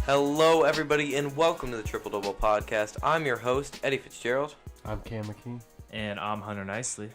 Hello, everybody, and welcome to the Triple Double Podcast. I'm your host, Eddie Fitzgerald. I'm Cam McKee. And I'm Hunter Nicely.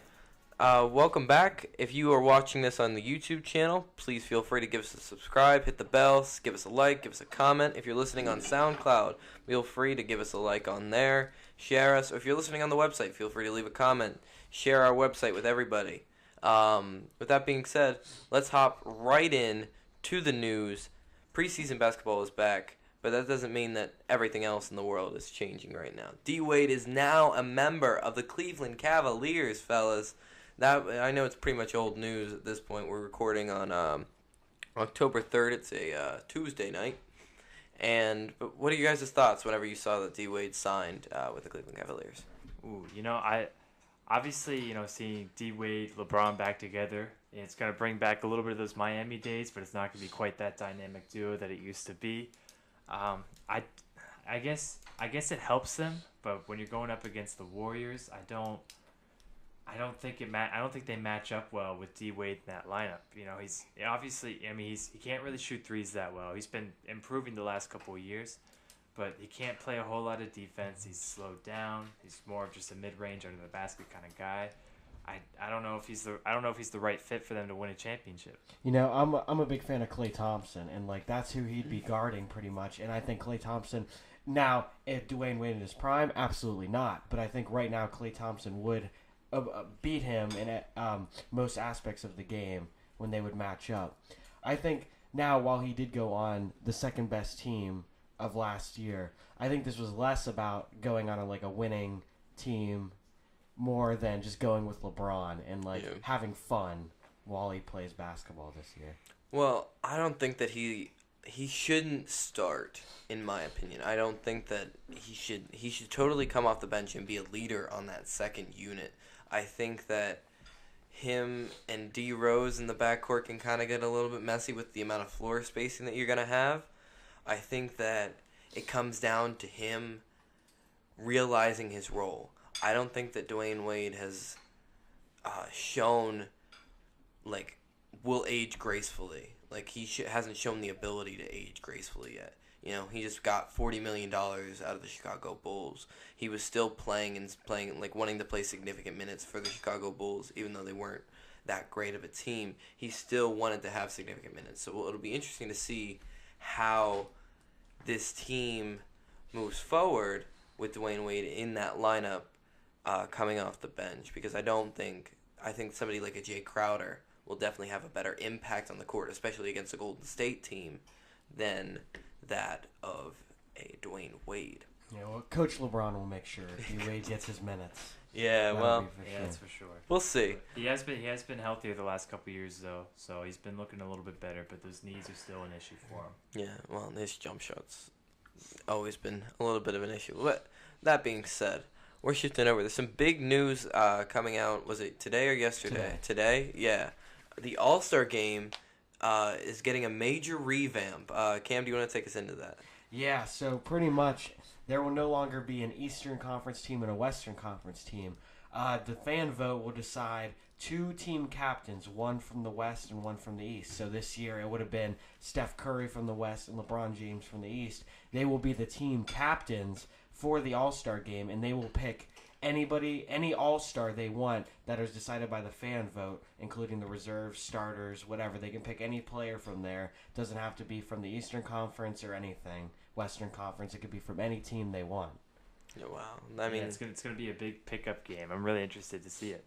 Welcome back. If you are watching this on the YouTube channel, please feel free to give us a subscribe, hit the bell, give us a like, give us a comment. If you're listening on SoundCloud, feel free to give us a like on there. Share us. Or if you're listening on the website, feel free to leave a comment. Share our website with everybody. With that being said, let's hop right in to the news. Preseason basketball is back, but that doesn't mean that everything else in the world is changing right now. D. Wade is now a member of the Cleveland Cavaliers, fellas. That I know it's pretty much old news at this point. We're recording on October 3rd. It's a Tuesday night. But what are you guys' thoughts whenever you saw that D. Wade signed with the Cleveland Cavaliers? Ooh, I obviously, seeing D. Wade, LeBron back together, it's going to bring back a little bit of those Miami days, but it's not going to be quite that dynamic duo that it used to be. I guess it helps them, but when you're going up against the Warriors, I don't think they match up well with D. Wade in that lineup. He's obviously, he can't really shoot threes that well. He's been improving the last couple of years, but he can't play a whole lot of defense. He's slowed down. He's more of just a mid-range under the basket kind of guy. I don't know if he's the right fit for them to win a championship. I'm a big fan of Klay Thompson, and that's who he'd be guarding pretty much. And I think Klay Thompson. Now, if Dwayne Wade in his prime, absolutely not. But I think right now Klay Thompson would beat him in most aspects of the game when they would match up. I think now, while he did go on the second best team of last year, I think this was less about going on a winning team more than just going with LeBron and having fun while he plays basketball this year. Well, I don't think that he shouldn't start, in my opinion. I don't think that he should totally come off the bench and be a leader on that second unit. I think that him and D. Rose in the backcourt can kind of get a little bit messy with the amount of floor spacing that you're going to have. I think that it comes down to him realizing his role. I don't think that Dwayne Wade has shown, will age gracefully. He hasn't shown the ability to age gracefully yet. He just got $40 million out of the Chicago Bulls. He was still playing, wanting to play significant minutes for the Chicago Bulls, even though they weren't that great of a team. He still wanted to have significant minutes. So it'll be interesting to see how this team moves forward with Dwayne Wade in that lineup coming off the bench, because I think somebody like a Jay Crowder will definitely have a better impact on the court, especially against a Golden State team, than that of a Dwayne Wade. Yeah, well, Coach LeBron will make sure D. Wade gets his minutes. Yeah, that's for sure. We'll see. He has been healthier the last couple of years though, so he's been looking a little bit better. But those knees are still an issue for him. Yeah, well, his jump shots always been a little bit of an issue. But that being said, we're shifting over. There's some big news coming out. Was it today or yesterday? Today? Yeah. The All-Star Game is getting a major revamp. Cam, do you want to take us into that? Yeah, so pretty much there will no longer be an Eastern Conference team and a Western Conference team. The fan vote will decide 2 team captains, one from the West and one from the East. So this year it would have been Steph Curry from the West and LeBron James from the East. They will be the team captains for the All-Star Game, and they will pick any All-Star they want that is decided by the fan vote, including the reserves, starters, whatever. They can pick any player from there. Doesn't have to be from the Eastern Conference or anything. Western Conference, it could be from any team they want. Yeah, wow. I mean, it's going to be a big pickup game. I'm really interested to see it.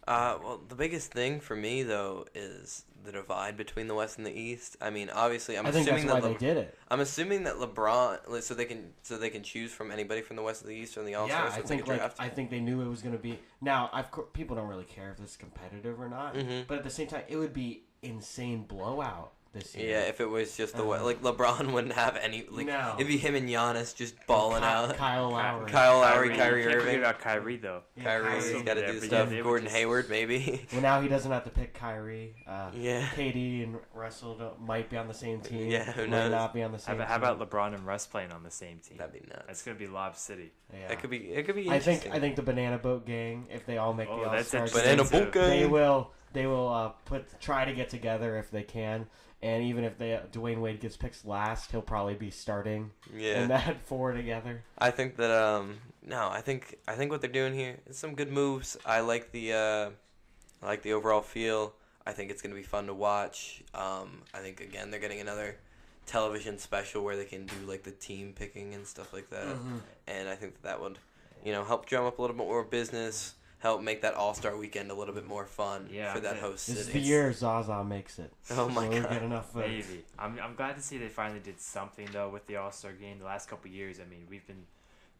Well, the biggest thing for me though is the divide between the West and the East. I mean, obviously, I think that's why they did it. I'm assuming that LeBron, so they can choose from anybody from the West or the East or the All-Stars. Yeah, I think they knew it was going to be. Now, people don't really care if this is competitive or not, but at the same time, it would be insane blowout this year. Yeah, if it was just the way, LeBron wouldn't have any. No. It'd be him and Giannis just balling out. Kyle Lowry, Kyrie Irving. Irving. About Kyrie though. Yeah, Kyrie's got to do stuff. Gordon Hayward maybe. Well, now he doesn't have to pick Kyrie. Yeah. KD and Russell might be on the same team. Yeah, who knows? Might not be on the same team. How about LeBron and Russ playing on the same team? That'd be nuts. That's gonna be Lob City. Yeah. It could be interesting. I think the Banana Boat Gang, if they all make the All-Star, Banana Boat Gang. they will try to get together if they can. And even if Dwayne Wade gets picked last, he'll probably be starting in that 4 together. I think that I think what they're doing here is some good moves. I like the overall feel. I think it's gonna be fun to watch. I think again they're getting another television special where they can do like the team picking and stuff like that. And I think that would, help drum up a little bit more business. Help make that All-Star weekend a little bit more fun for that host city. This is the year Zaza makes it. Oh my God! Get enough votes. Maybe. I'm glad to see they finally did something though with the All-Star game. The last couple of years, I mean,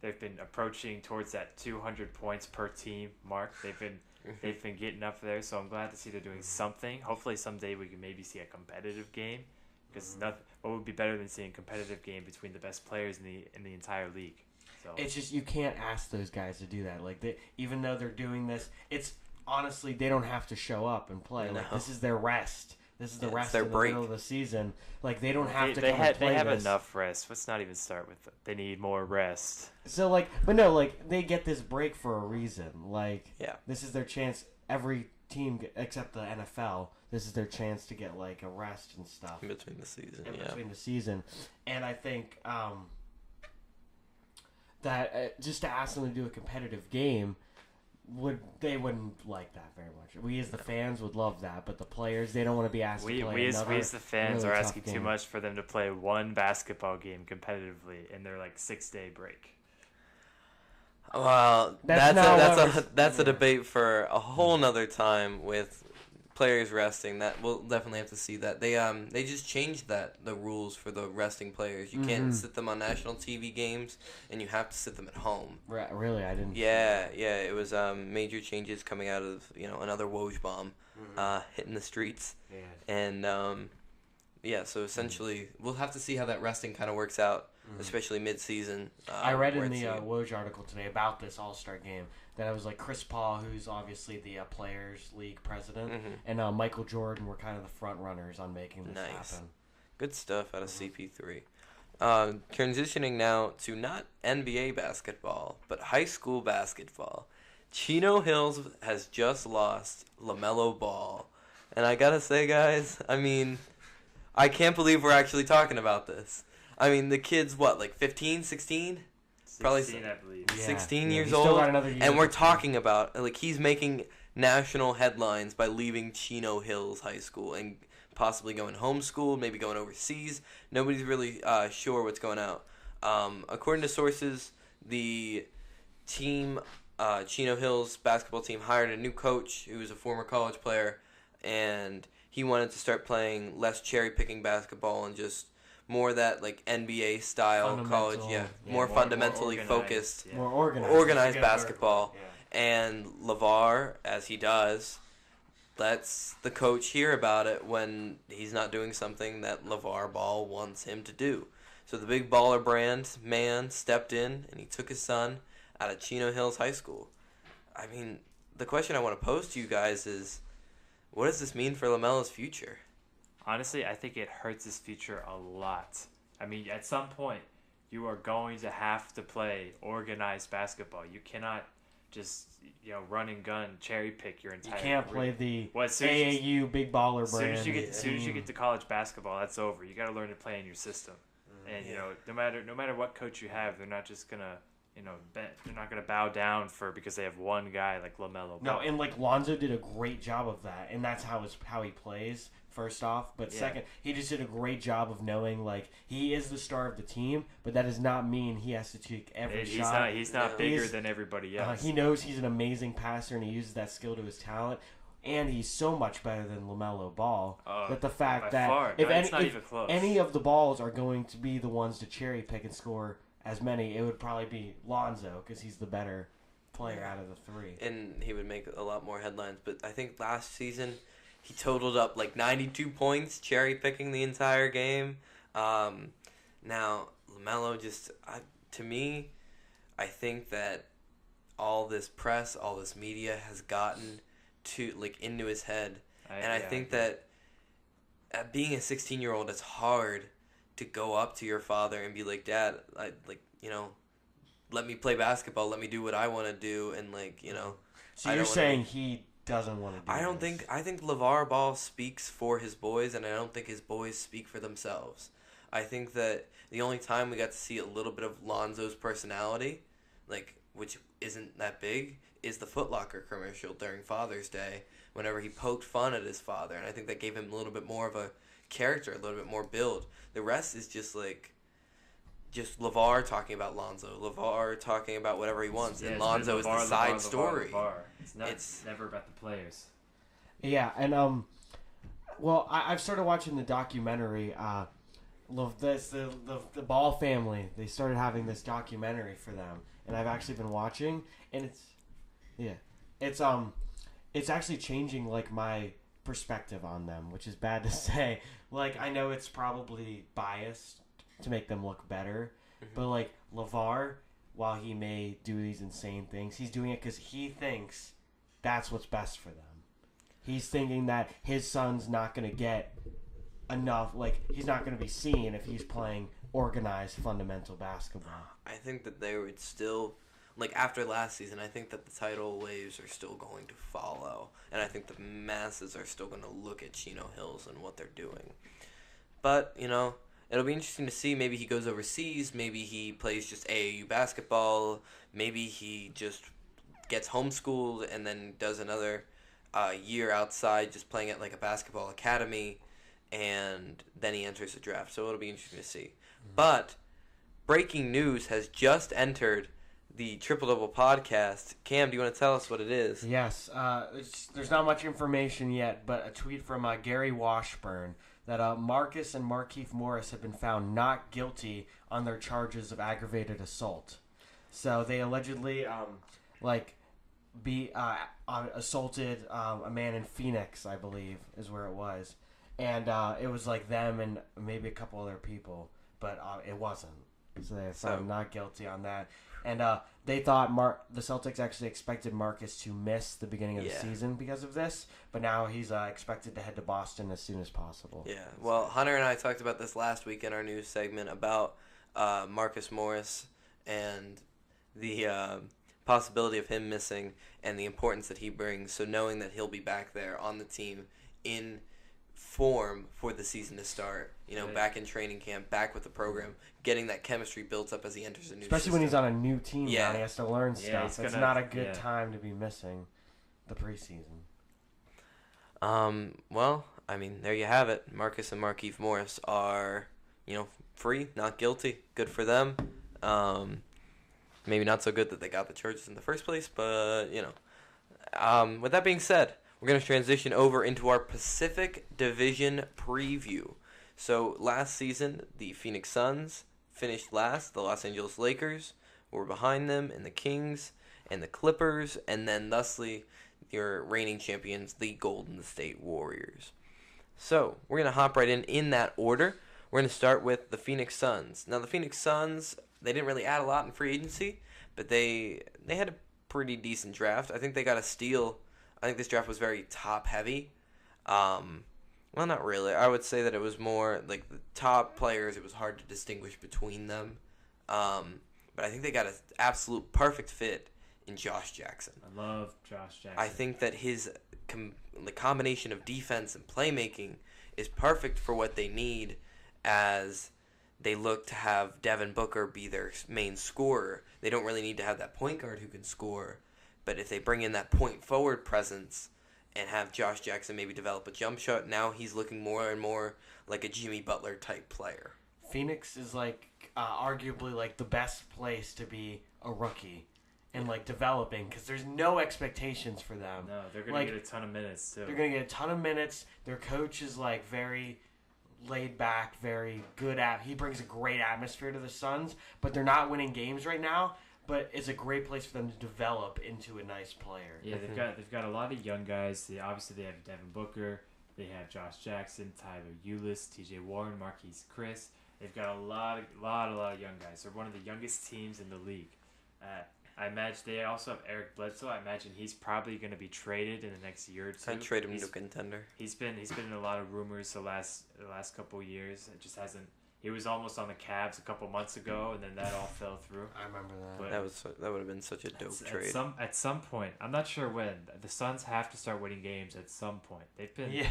they've been approaching towards that 200 points per team mark. They've been getting up there, so I'm glad to see they're doing something. Hopefully someday we can maybe see a competitive game, because what would be better than seeing a competitive game between the best players in the entire league. So. It's just you can't ask those guys to do that. Like even though they're doing this, it's honestly they don't have to show up and play. No. Like this is their rest. This is the rest their of the break. middle of the season. Like they don't have to. They come and play have this. enough rest. Let's not even start with it. They need more rest. So they get this break for a reason. This is their chance. Every team except the NFL, this is their chance to get like a rest and stuff in between the season. Between the season, and I think that just to ask them to do a competitive game they wouldn't like that very much. We as the fans would love that, but the players, they don't want to be asked to play we as the fans really are asking tough too game. much for them to play one basketball game competitively in their 6-day break. Well, that's a debate for a whole nother time with players resting. That we'll definitely have to see that. They just changed the rules for the resting players. You can't sit them on national TV games, and you have to sit them at home. Really, I didn't. Yeah. It was major changes coming out of another Woj bomb hitting the streets, and so essentially we'll have to see how that resting kind of works out. Especially mid-season. I read in the Woj article today about this All-Star game that it was like Chris Paul, who's obviously the Players League president, and Michael Jordan were kind of the front runners on making this happen. Good stuff out of CP3. Transitioning now to not NBA basketball, but high school basketball. Chino Hills has just lost LaMelo Ball. And I gotta say, guys, I mean, I can't believe we're actually talking about this. I mean, the kid's, 15, 16? Probably 16, I believe. 16 years he's old. Still got another year and we're talking about, he's making national headlines by leaving Chino Hills High School and possibly going homeschooled, maybe going overseas. Nobody's really sure what's going out. According to sources, the team, Chino Hills basketball team, hired a new coach who was a former college player, and he wanted to start playing less cherry-picking basketball and just more that NBA style college, more fundamentally focused, more organized basketball. And LeVar, as he does, lets the coach hear about it when he's not doing something that LeVar Ball wants him to do. So the big baller brand man stepped in and he took his son out of Chino Hills High School. I mean, the question I want to pose to you guys is, what does this mean for LaMelo's future? Honestly, I think it hurts his future a lot. I mean, at some point, you are going to have to play organized basketball. You cannot just, run and gun, cherry pick your entire. You can't play the well, AAU big baller brand. As soon as you get to college basketball, that's over. You got to learn to play in your system. And no matter what coach you have, they're not just gonna. They're not going to bow down because they have one guy like LaMelo Ball. No, and Lonzo did a great job of that, and that's how he plays. First off, but second, he just did a great job of knowing he is the star of the team, but that does not mean he has to take every shot. He's not bigger than everybody else. He knows he's an amazing passer, and he uses that skill to his talent. And he's so much better than LaMelo Ball that the fact that if any of the balls are going to be the ones to cherry pick and score as many, it would probably be Lonzo because he's the better player out of the three. And he would make a lot more headlines. But I think last season he totaled up 92 points, cherry picking the entire game. Now LaMelo to me, I think that all this press, all this media has gotten to into his head, I think that being a 16-year-old, it's hard to go up to your father and be like, Dad, let me play basketball, let me do what I want to do, and So you're saying he doesn't want to do I think LeVar Ball speaks for his boys, and I don't think his boys speak for themselves. I think that the only time we got to see a little bit of Lonzo's personality, like, which isn't that big, is the Foot Locker commercial during Father's Day, whenever he poked fun at his father, and I think that gave him a little bit more of a character, a little bit more build. The rest is just LeVar talking about Lonzo, LeVar talking about whatever he wants, and Lonzo is the side story. It's never about the players. Yeah, and well, I've started watching the documentary. The Ball family. They started having this documentary for them, and I've actually been watching, and it's actually changing like my perspective on them, which is bad to say. Like, I know it's probably biased to make them look better, but like LeVar, while he may do these insane things, he's doing it because he thinks that's what's best for them. He's thinking that his son's not going to get enough, like, he's not going to be seen if he's playing organized, fundamental basketball. I think that they would still, like, after last season, I think that the tidal waves are still going to follow, and I think the masses are still going to look at Chino Hills and what they're doing. But, you know, it'll be interesting to see. Maybe he goes overseas. Maybe he plays just AAU basketball. Maybe he just gets homeschooled and then does another year outside just playing at like a basketball academy, and then he enters the draft. So it'll be interesting to see. But breaking news has just entered the Triple Double podcast. Cam, do you want to tell us what it is? Yes. There's not much information yet, but a tweet from Gary Washburn that Marcus and Markieff Morris have been found not guilty on their charges of aggravated assault. So they allegedly assaulted a man in Phoenix, I believe, is where it was. And it was like them and maybe a couple other people, but it wasn't. So they found not guilty on that. And they thought the Celtics actually expected Marcus to miss the beginning of the season because of this, but now he's expected to head to Boston as soon as possible. Yeah, well, Hunter and I talked about this last week in our news segment about Marcus Morris and the possibility of him missing and the importance that he brings. So knowing that he'll be back there on the team in form for the season to start, back in training camp, back with the program, getting that chemistry built up as he enters a new Especially system. when he's on a new team now and he has to learn stuff. It's not a good time to be missing the preseason. Well, I mean, there you have it. Marcus and Markieff Morris are, free, not guilty. Good for them. Maybe not so good that they got the charges in the first place, but, with that being said, we're going to transition over into our Pacific Division preview. So last season, the Phoenix Suns finished last. The Los Angeles Lakers were behind them, and the Kings and the Clippers, and then thusly your reigning champions, the Golden State Warriors. So we're going to hop right in that order. We're going to start with the Phoenix Suns. Now the Phoenix Suns, they didn't really add a lot in free agency, but they had a pretty decent draft. I think they got a steal. I think this draft was very top-heavy. Well, not really. I would say that it was more like the top players, it was hard to distinguish between them. But I think they got an absolute perfect fit in Josh Jackson. I love Josh Jackson. I think that his the combination of defense and playmaking is perfect for what they need as they look to have Devin Booker be their main scorer. They don't really need to have that point guard who can score. But if they bring in that point forward presence and have Josh Jackson maybe develop a jump shot, now he's looking more and more like a Jimmy Butler type player. Phoenix is arguably the best place to be a rookie and developing because there's no expectations for them. No, they're gonna get a ton of minutes too. They're gonna get a ton of minutes. Their coach is very laid back, very good he brings a great atmosphere to the Suns, but they're not winning games right now. But it's a great place for them to develop into a nice player. Yeah, they've got a lot of young guys. They have Devin Booker, they have Josh Jackson, Tyler Ulis, T.J. Warren, Marquise Chris. They've got a lot of young guys. They're one of the youngest teams in the league. I imagine they also have Eric Bledsoe. I imagine he's probably going to be traded in the next year or two. I'd trade him to a contender. He's been in a lot of rumors the last couple of years. It just hasn't He was almost on the Cavs a couple months ago, and then that all fell through. I remember that. But that would have been such a dope trade. At some point, I'm not sure when, the Suns have to start winning games at some point. They've been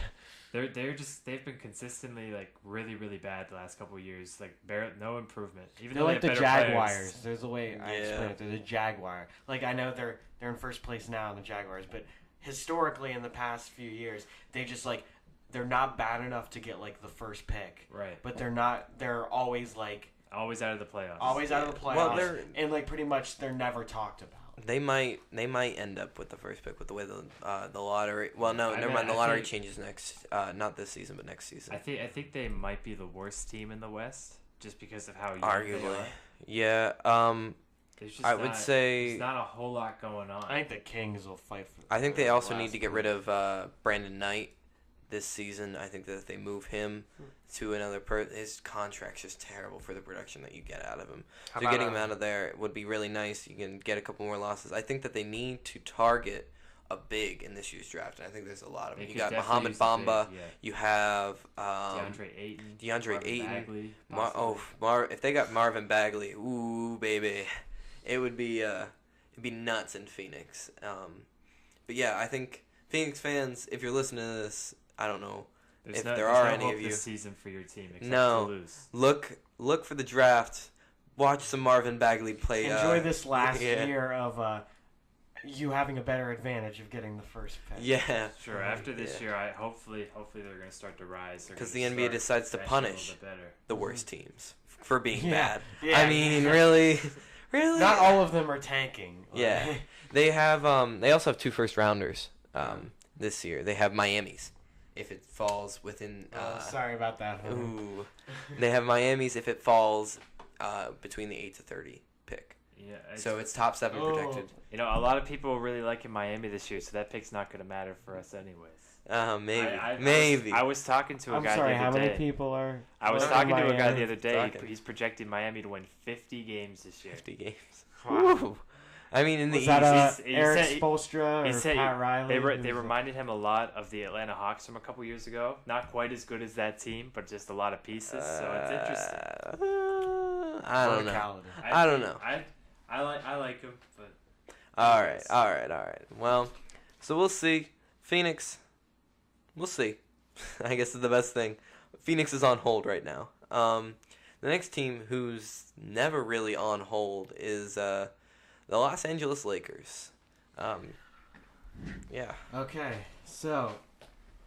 they've been consistently like really really bad the last couple of years, like no improvement. Even they're though like they the have better Jaguars. players. There's a way I explain it. They're the Jaguar. Like I know they're in first place now in the Jaguars, but historically in the past few years, they just like they're not bad enough to get like the first pick. Right. But they're not. They're always like Always out of the playoffs. always out of the playoffs. Well, and like pretty much they're never talked about. They might end up with the first pick with the way the lottery. Well, no, never mind. The lottery changes next, not this season, but next season. I think they might be the worst team in the West just because of how young they Arguably, are. yeah. I would say there's not a whole lot going on. I think the Kings will fight for. I think they the also last need to get rid of Brandon Knight this season. I think that if they move him to another his contract's just terrible for the production that you get out of him. So getting him out of there would be really nice. You can get a couple more losses. I think that they need to target a big in this year's draft, and I think there's a lot of them. You got Mohamed Bamba. You have DeAndre Ayton. Bagley, If they got Marvin Bagley, ooh baby, it would be it'd be nuts in Phoenix. But yeah, I think Phoenix fans, if you're listening to this, I don't know if there are any of you. This season for your team except No, to lose. look for the draft. Watch some Marvin Bagley play. Enjoy this last year of you having a better advantage of getting the first pick. Yeah, sure. After this year, hopefully they're going to start to rise. Because the NBA decides to punish the worst teams for being bad. Yeah. I mean, really. Not all of them are tanking. Yeah, they have. They also have 2 first-rounders this year. They have Miami's, if it falls within. Sorry about that. Ooh, they have Miami's if it falls between the 8 to 30 pick. Yeah. So it's top 7 protected. You know, a lot of people really like in Miami this year, so that pick's not going to matter for us anyways. Maybe. I was talking to a guy the other day. How many people are? I was talking to a guy the other day. He's projecting Miami to win 50 games this year. 50 games. Wow. Ooh. I mean, in the Was that East, Eric Spoelstra or Pat Riley? They reminded him a lot of the Atlanta Hawks from a couple years ago. Not quite as good as that team, but just a lot of pieces. So it's interesting. I don't know. I don't know. I like him, but. All right. Well, so we'll see. Phoenix, we'll see. I guess is the best thing. Phoenix is on hold right now. The next team who's never really on hold is the Los Angeles Lakers. Yeah. Okay, so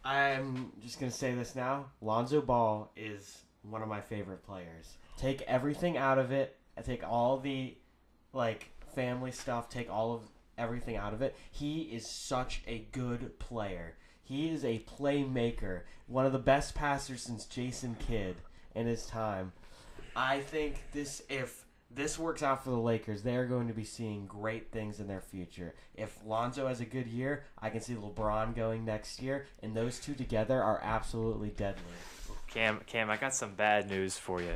I'm just going to say this now. Lonzo Ball is one of my favorite players. Take everything out of it. Take all the family stuff. Take all of everything out of it. He is such a good player. He is a playmaker. One of the best passers since Jason Kidd in his time. I think if this works out for the Lakers, they're going to be seeing great things in their future. If Lonzo has a good year, I can see LeBron going next year, and those two together are absolutely deadly. Cam, I got some bad news for you.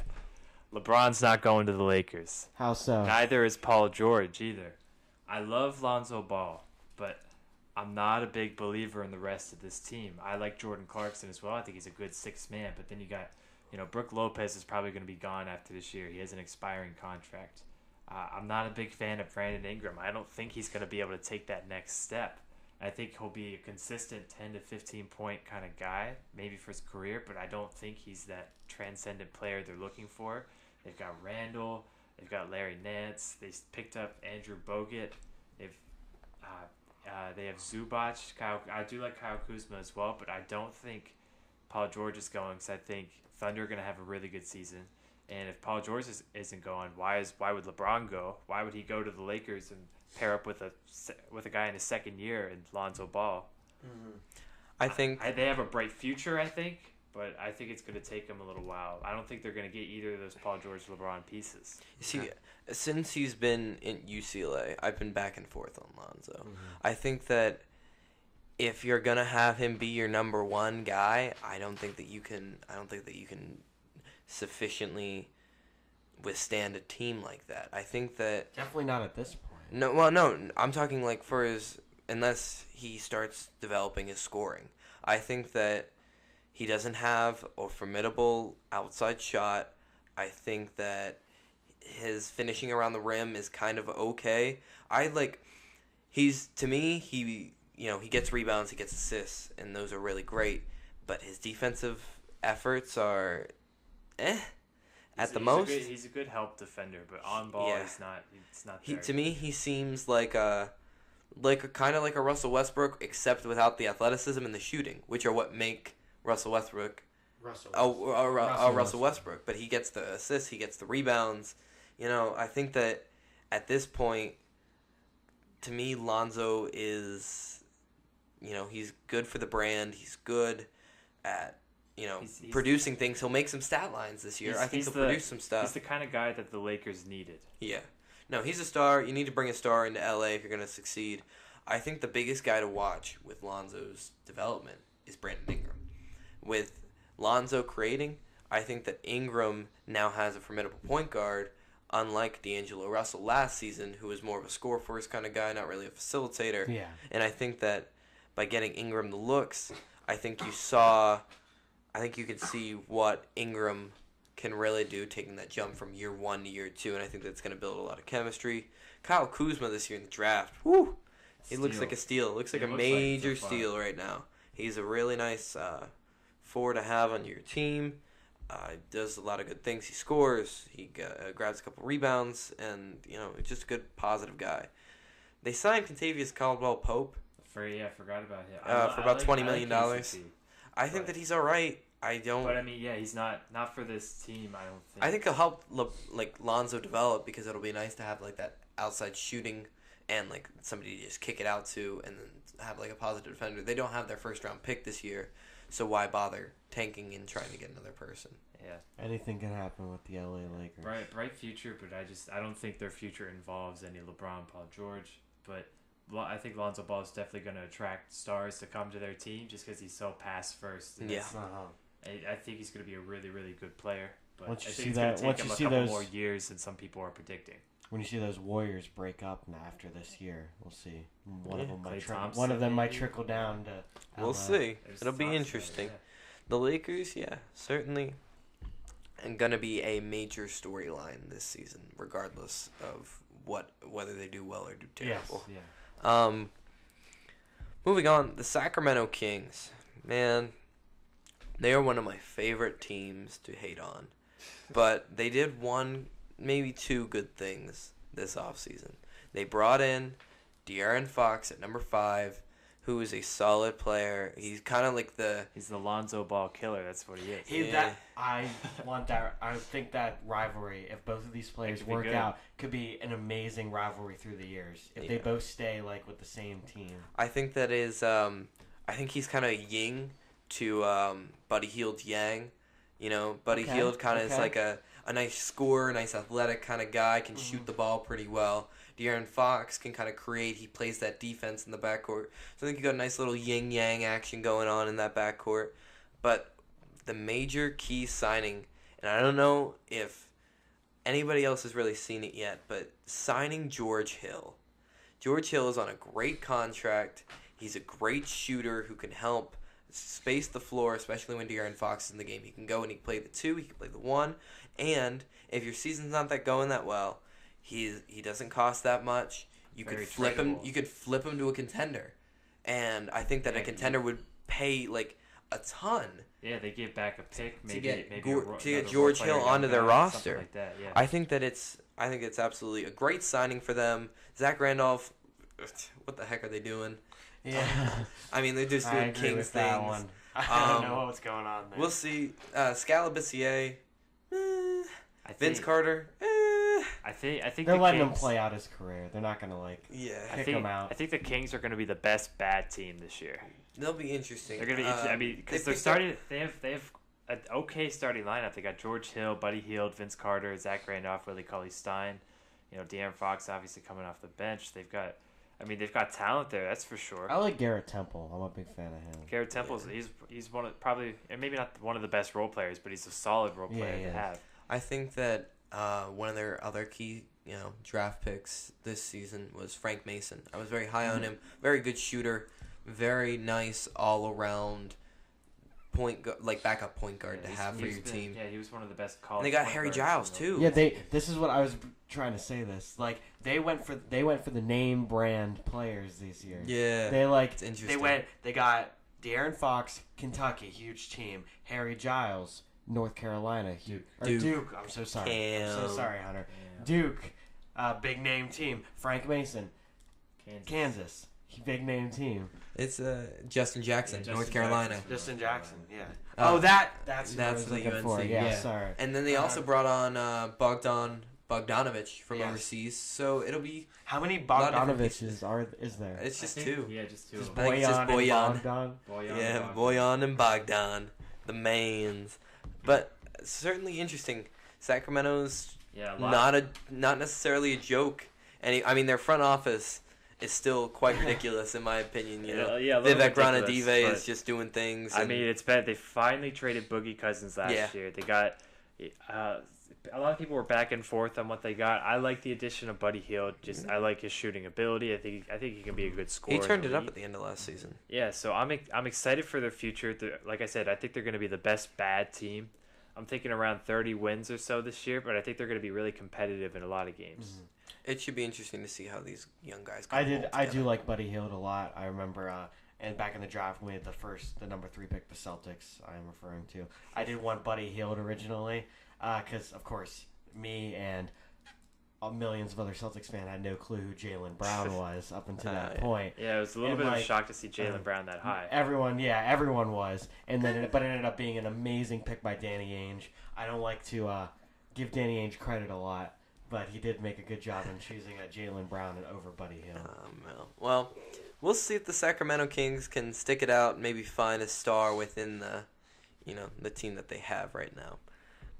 LeBron's not going to the Lakers. How so? Neither is Paul George either. I love Lonzo Ball, but I'm not a big believer in the rest of this team. I like Jordan Clarkson as well. I think he's a good sixth man, but then you got, Brook Lopez is probably going to be gone after this year. He has an expiring contract. I'm not a big fan of Brandon Ingram. I don't think he's going to be able to take that next step. I think he'll be a consistent 10 to 15 point kind of guy, maybe for his career, but I don't think he's that transcendent player they're looking for. They've got Randall. They've got Larry Nance. They picked up Andrew Bogut. They have Zubac. I do like Kyle Kuzma as well, but I don't think Paul George is going because I think Thunder are going to have a really good season. And if Paul George isn't going, why would LeBron go? Why would he go to the Lakers and pair up with a guy in his second year in Lonzo Ball? Mm-hmm. I think they have a bright future, I think, but I think it's going to take them a little while. I don't think they're going to get either of those Paul George LeBron pieces. See, since he's been in UCLA, I've been back and forth on Lonzo. Mm-hmm. I think that if you're gonna have him be your number one guy, I don't think that you can sufficiently withstand a team like that. I think that definitely not at this point. No, I'm talking like unless he starts developing his scoring. I think that he doesn't have a formidable outside shot. I think that his finishing around the rim is kind of okay. To me, he gets rebounds, he gets assists, and those are really great. But his defensive efforts are, at the most. He's a good help defender, but on ball, Yeah. he's not. It's not. There. To me, he seems like a kind of like a Russell Westbrook, except without the athleticism and the shooting, which are what make Russell Westbrook Russell Westbrook. But he gets the assists, he gets the rebounds. I think that at this point, to me, Lonzo is, he's good for the brand. He's good at, he's producing things. He'll make some stat lines this year. I think he'll produce some stuff. He's the kind of guy that the Lakers needed. Yeah. No, he's a star. You need to bring a star into LA if you're going to succeed. I think the biggest guy to watch with Lonzo's development is Brandon Ingram. With Lonzo creating, I think that Ingram now has a formidable point guard, unlike D'Angelo Russell last season, who was more of a score-first kind of guy, not really a facilitator. Yeah. And I think that by getting Ingram the looks, I think you could see what Ingram can really do, taking that jump from year 1 to year 2, and I think that's going to build a lot of chemistry. Kyle Kuzma this year in the draft, whoo! He looks like a steal. Looks like a major steal right now. He's a really nice forward to have on your team. He does a lot of good things. He scores. He grabs a couple rebounds, and just a good, positive guy. They signed Contavious Caldwell-Pope. I forgot about him. For about $20 million. I think that he's all right. I don't. But I mean, yeah, he's not for this team. I don't think. I think he'll help Lonzo develop, because it'll be nice to have like that outside shooting and like somebody to just kick it out to, and then have like a positive defender. They don't have their first round pick this year, so why bother tanking and trying to get another person? Yeah. Anything can happen with the LA Lakers. Bright future, but I don't think their future involves any LeBron, Paul George. But I think Lonzo Ball is definitely going to attract stars to come to their team just because he's so pass first. Yeah. I think he's going to be a really, really good player. But Once you I see think that- it's going once to you take see him a couple those- more years than some people are predicting. When you see those Warriors break up after this year, we'll see. One of them Klay might Thompson, one of them might maybe? trickle down to. We'll LA. see. There's It'll be Thompson, interesting. yeah. The Lakers, certainly, and gonna be a major storyline this season, regardless of whether they do well or do terrible. Yes. Yeah. Moving on, the Sacramento Kings. Man, they are one of my favorite teams to hate on. But they did one, maybe two good things this offseason. They brought in De'Aaron Fox at number 5, who is a solid player. He's kind of like He's the Lonzo Ball killer. That's what he is. I think that rivalry, if both of these players could be work good. out, could be an amazing rivalry through the years. If they Yeah. both stay with the same team. I think that is. I think he's kind of yin to Buddy Hield's yang. Buddy Okay, Hield kind of is okay. like a nice scorer, nice athletic kind of guy, can shoot the ball pretty well. De'Aaron Fox can kind of create. He plays that defense in the backcourt. So I think you got a nice little yin-yang action going on in that backcourt. But the major key signing, and I don't know if anybody else has really seen it yet, but signing George Hill. George Hill is on a great contract. He's a great shooter who can help space the floor, especially when De'Aaron Fox is in the game. He can go and he can play the 2, he can play the 1, and if your season's not going that well, he doesn't cost that much. You Very could flip him. tradable. You could flip him to a contender, and I think that a contender would pay like a ton Yeah, they give back a pick, maybe to get maybe to get another George role player Hill onto down their the line, something roster. like that. Yeah. I think it's absolutely a great signing for them. Zach Randolph, what the heck are they doing? Yeah. I mean, they're just I doing agree Kings with that things. one. I don't know what's going on there. We'll see. Scalabissier, I Vince think, Carter, I think They're the letting him Kings, play out his career. They're not gonna yeah, I kick think him out. I think the Kings are going to be the best bad team this year. they'll be interesting. They're going to be. I mean, because they're picked starting. They have an okay starting lineup. They got George Hill, Buddy Hield, Vince Carter, Zach Randolph, Willie Cauley-Stein. De'Aaron Fox obviously coming off the bench. They've got talent there. That's for sure. I like Garrett Temple. I'm a big fan of him. Garrett Temple's he's one of probably, and maybe not one of the best role players, but he's a solid role player to have. I think that one of their other key, draft picks this season was Frank Mason. I was very high on him. Very good shooter. Very nice all around backup point guard to have for your been, team. Yeah, he was one of the best college. And they got point Harry guards Giles in the too. Yeah, this is what I was trying to say. This like they went for the name brand players this year. Yeah, It's interesting. They got De'Aaron Fox, Kentucky, huge team. Harry Giles, North Carolina, Duke. I'm so sorry. I'm so sorry, Hunter. Yeah. Duke, big name team. Frank Mason, Kansas, big name team. It's Justin Jackson, Justin North Carolina. Jackson. Justin Jackson, yeah. that's That's what I was the looking UNC, for. Yeah, yeah. sorry. And then they also brought on Bogdanovich from Yes. overseas. So it'll be How many lot of different Bogdanoviches is there? it's just I think- two. Yeah, just two. Just of them. I think it's just Boyan and Boyan. Bogdan. Yeah, Boyan and Bogdan, the mains. But certainly interesting. Sacramento's Yeah, a lot. not necessarily a joke. And I mean, their front office is still quite ridiculous in my opinion. You know, Yeah, a little Vivek ridiculous, Ranadive but- is just doing things. I and- mean, it's bad. They finally traded Boogie Cousins last Yeah. year. They got a lot of people were back and forth on what they got. I like the addition of Buddy Hield. I like his shooting ability. I think he can be a good scorer. he turned in it the up league. at the end of last season. Yeah, so I'm excited for their future. Like I said, I think they're going to be the best bad team. I'm thinking around 30 wins or so this year, but I think they're going to be really competitive in a lot of games. It should be interesting to see how these young guys. I hold do together. like Buddy Hield a lot. I remember, and back in the draft when we had the number 3 pick, the Celtics. I'm referring to. I did want Buddy Hield originally, because of course me and millions of other Celtics fans had no clue who Jaylen Brown was up until that Yeah. point. Yeah, it was a little And, bit of a like, shock to see Jaylen Brown that high. Everyone was, and then but it ended up being an amazing pick by Danny Ainge. I don't like to give Danny Ainge credit a lot, but he did make a good job in choosing Jaylen Brown over Buddy Hield. Well, we'll see if the Sacramento Kings can stick it out and maybe find a star within the team that they have right now.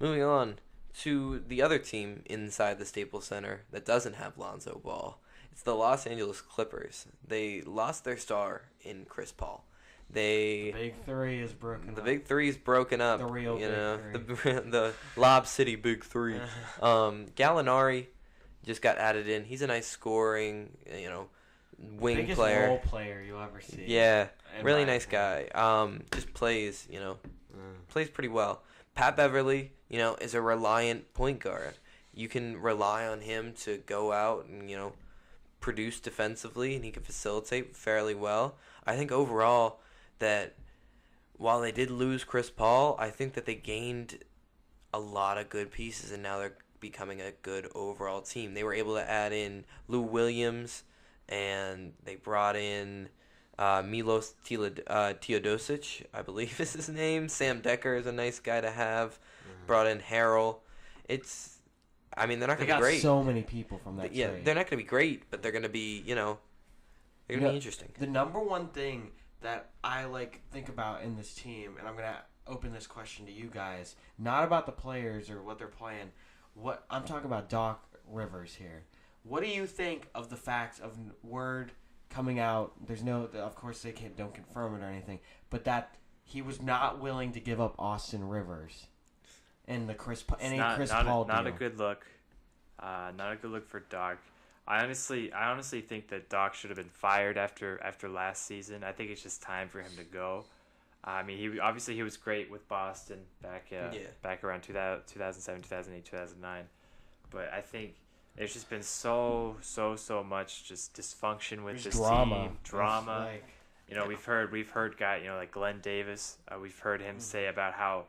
Moving on to the other team inside the Staples Center that doesn't have Lonzo Ball. It's the Los Angeles Clippers. They lost their star in Chris Paul. The big three is broken. The big three's broken up. The real big three. The Lob City Big Three. Gallinari just got added in. He's a nice scoring, wing biggest player. role player you'll ever see. Yeah, in really my nice opinion. guy. Just plays, plays pretty well. Pat Beverly, is a reliant point guard. You can rely on him to go out and, produce defensively, and he can facilitate fairly well. I think overall that while they did lose Chris Paul, I think that they gained a lot of good pieces, and now they're becoming a good overall team. They were able to add in Lou Williams, and they brought in Milos Teodosic, I believe is his name. Sam Decker is a nice guy to have. Brought in Harrell. They're not going to be got great. so many people from that Yeah, trade. they're not going to be great, but they're going to be, they're going to be interesting. The number one thing that I think about in this team, and I'm gonna open this question to you guys, not about the players or what they're playing. What I'm talking about, Doc Rivers here. What do you think of the fact of word coming out? There's of course they don't confirm it or anything, but that he was not willing to give up Austin Rivers and Chris Paul deal. Not a good look. Not a good look for Doc. I honestly think that Doc should have been fired after last season. I think it's just time for him to go. I mean, he was great with Boston back around 2007, 2008, 2009. But I think there's just been so much just dysfunction with this team, drama. We've heard guys, like Glenn Davis. We've heard him say about how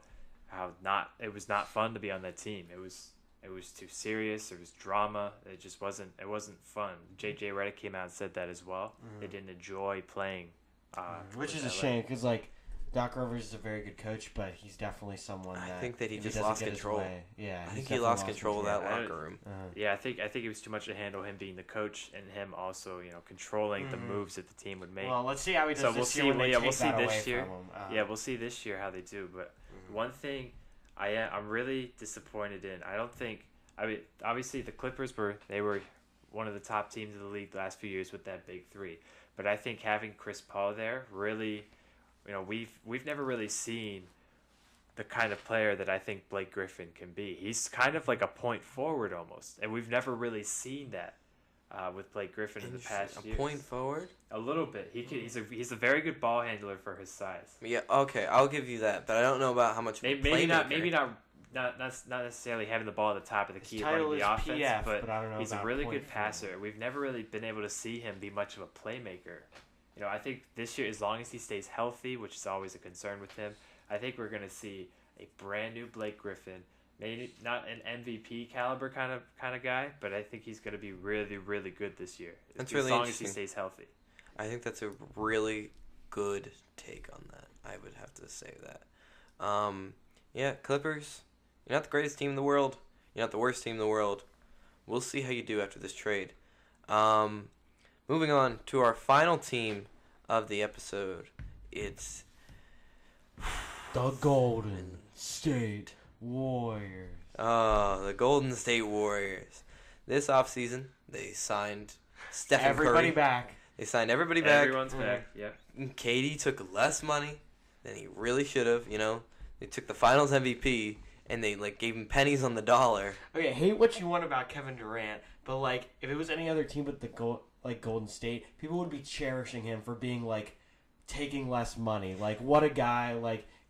it was not fun to be on that team. It was too serious. There was drama. It just wasn't fun. JJ Redick came out and said that as well. They didn't enjoy playing. Which is with a LA. shame because Doc Rivers is a very good coach, but he's definitely someone that I think that he if just doesn't lost get his control. way- Yeah, I he's think he definitely lost control of that locker room. Yeah, I think it was too much to handle him being the coach and him also controlling the moves that the team would make. Well, let's see how he does So this year when they we'll take see that this away year. from him. We'll see this year how they do. But one thing I'm really disappointed in. Obviously the Clippers were one of the top teams in the league the last few years with that big three. But I think having Chris Paul there really, we've never really seen the kind of player that I think Blake Griffin can be. He's kind of like a point forward almost, and we've never really seen that with Blake Griffin in the past A years. point forward? A little bit. He's a very good ball handler for his size. Yeah, okay, I'll give you that, but I don't know about how much Maybe not necessarily having the ball at the top of the key running the offense, PF, but I don't know he's a about really point good passer. We've never really been able to see him be much of a playmaker. You know, I think this year, as long as he stays healthy, which is always a concern with him, I think we're going to see a brand new Blake Griffin. Maybe not an MVP caliber kind of guy, but I think he's going to be really, really good this year. That's as really long as he interesting. stays healthy. I think that's a really good take on that. I would have to say that. Yeah, Clippers, you're not the greatest team in the world. You're not the worst team in the world. We'll see how you do after this trade. Moving on to our final team of the episode. It's The Golden State Warriors. Oh, the Golden State Warriors. This offseason, they signed Stephen Everybody Curry. back. They signed everybody back. Everyone's back. Yep. KD took less money than he really should have. You know, they took the Finals MVP and they gave him pennies on the dollar. Okay, hate what you want about Kevin Durant, but if it was any other team but the Golden State, people would be cherishing him for being taking less money. What a guy!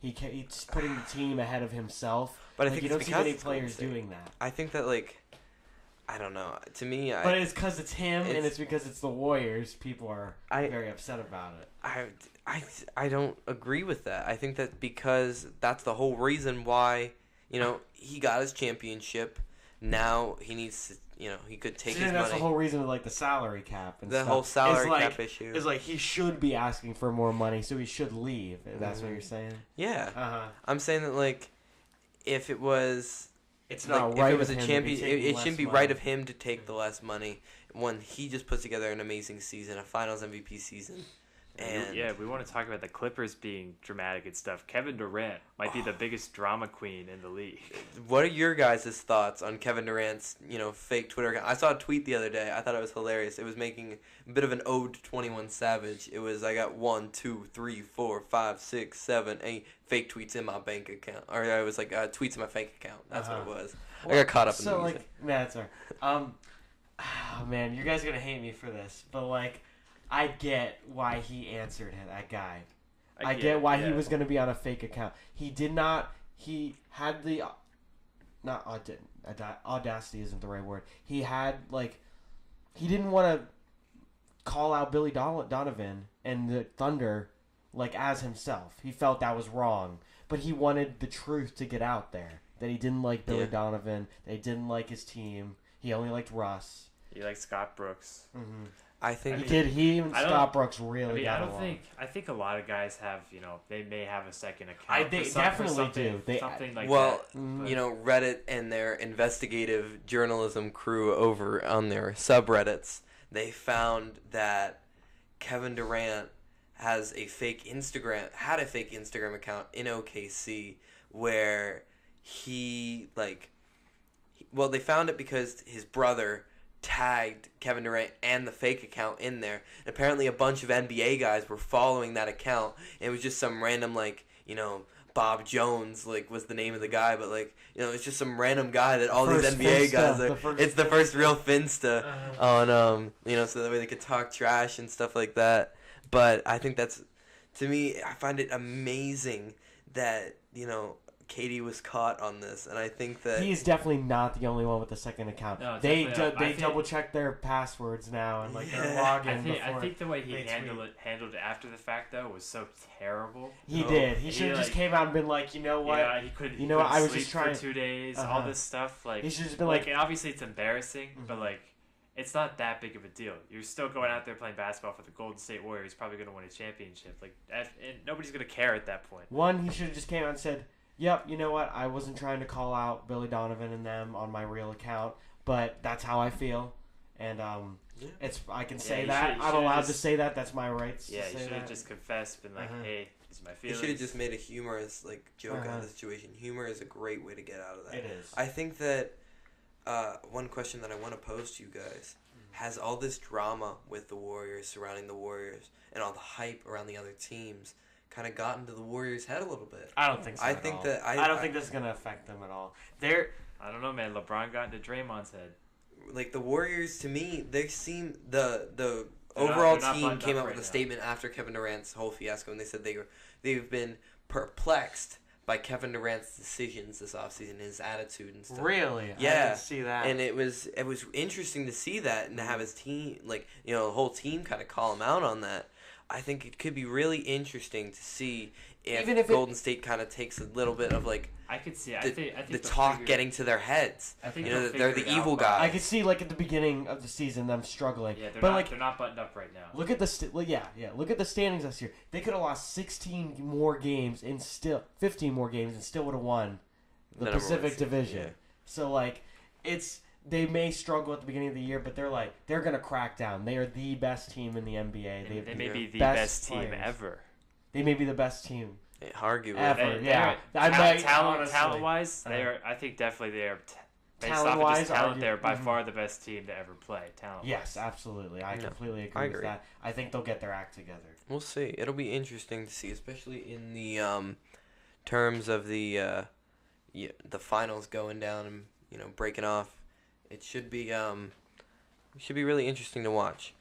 He's putting the team ahead of himself. But I think you it's don't see because many it's Golden players State. doing that. I think that I don't know. To me, But it's because it's him, and it's because it's the Warriors. People are very upset about it. I don't agree with that. I think that because that's the whole reason why, he got his championship. Now he needs to, he could take his that's money. the whole reason of the salary cap and The stuff. whole salary It's cap issue. It's he should be asking for more money, so he should leave. If that's what you're saying. Yeah. I'm saying that if it was, it's not if right. it was of a him champion, to be taking it less shouldn't be money. right of him to take the less money when he just puts together an amazing season, a Finals MVP season. And yeah, we want to talk about the Clippers being dramatic and stuff. Kevin Durant might be the biggest drama queen in the league. What are your guys' thoughts on Kevin Durant's, fake Twitter account? I saw a tweet the other day. I thought it was hilarious. It was making a bit of an ode to 21 Savage. It was, I got 1, 2, 3, 4, 5, 6, 7, 8 fake tweets in my bank account. Or I was tweets in my fake account. That's what it was. I got caught up in the music. That's all right. Oh, man, you guys are gonna hate me for this, but I get why he answered that guy. I get why he was going to be on a fake account. He did not. He had the audacity isn't the right word. He had he didn't want to call out Billy Donovan and the Thunder as himself. He felt that was wrong, but he wanted the truth to get out there that he didn't like Billy Donovan. That he didn't like his team. He only liked Russ. He liked Scott Brooks. Mm-hmm. I think He did. He and Scott Brooks really got along. I think a lot of guys have, they may have a second account. They definitely do. Something like well, that. Reddit and their investigative journalism crew over on their subreddits, they found that Kevin Durant had a fake Instagram account in OKC where they found it because his brother tagged Kevin Durant and the fake account in there. And apparently a bunch of NBA guys were following that account. And it was just some random Bob Jones was the name of the guy, but it's just some random guy that all these NBA guys are. It's the first real Finsta on so that way they could talk trash and stuff like that. But I think to me, I find it amazing that Katie was caught on this, and I think that he's definitely not the only one with the second account. No, they double check their passwords now and their login. I think the way he handled it after the fact though was so terrible. He did. He should have just came out and been like, you know what? Yeah, he could. You know what? I was just trying for 2 days. All this stuff. He should just been and obviously it's embarrassing, but it's not that big of a deal. You're still going out there playing basketball for the Golden State Warriors. Probably going to win a championship. And nobody's going to care at that point. One, he should have just came out and said, yep, you know what? I wasn't trying to call out Billy Donovan and them on my real account, but that's how I feel. And I can say that. I'm allowed to say that. That's my rights. Yeah, you should have just confessed, been hey, these are my feelings. You should have just made a humorous joke out of the situation. Humor is a great way to get out of that. It is. I think that one question that I want to pose to you guys, has all this drama with the Warriors, surrounding the Warriors, and all the hype around the other teams kind of gotten to the Warriors' head a little bit? I don't think so. I think I don't think this is going to affect them at all. I don't know, man. LeBron got into Draymond's head. like the Warriors, to me, they seem the They're overall not team buttoned came up out with right a now. statement after Kevin Durant's whole fiasco, and they said they've been perplexed by Kevin Durant's decisions this offseason, his attitude and stuff. Really? Yeah. I didn't see that. And it was interesting to see that and to have his team, like, you know, the whole team kind of call him out on that. I think it could be really interesting to see if Golden State kind of takes a little bit of, like, I could see. I the think the they'll talk figure- getting to their heads. I think You know, they'll they're figure the it evil out, guys. I could see, like, at the beginning of the season them struggling. Yeah, but they're not buttoned up right now. look at the look at the standings this year. They could have lost 16 more games and still 15 more games and still would have won the number Pacific one seed, Division. yeah. So like they may struggle at the beginning of the year, but they're gonna crack down. They are the best team in the NBA. And they may be the best best team players. ever. They may be the best team. Arguably. Ever. Yeah. I might- honestly. Talent-wise, they are. I think definitely they are. Based off of Talent-wise, just talent, argue- they're by mhm. far the best team to ever play. Talent. Yes, absolutely. I Yeah, completely I agree with agree. that. I think they'll get their act together. We'll see. It'll be interesting to see, especially in the terms of the finals going down and, you know, breaking off. It should be really interesting to watch.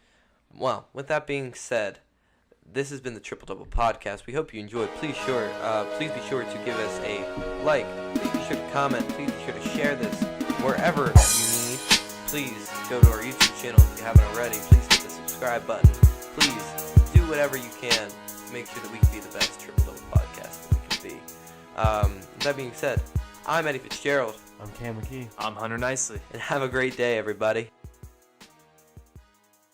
Well, with that being said, this has been the Triple Double Podcast. We hope you enjoyed. Please be sure to give us a like. Please be sure to comment. Please be sure to share this wherever you need. Please go to our YouTube channel if you haven't already. Please hit the subscribe button. Please do whatever you can to make sure that we can be the best Triple Double Podcast that we can be. With that being said, I'm Eddie Fitzgerald, I'm Cam McKee. I'm Hunter Nicely. and have a great day, everybody.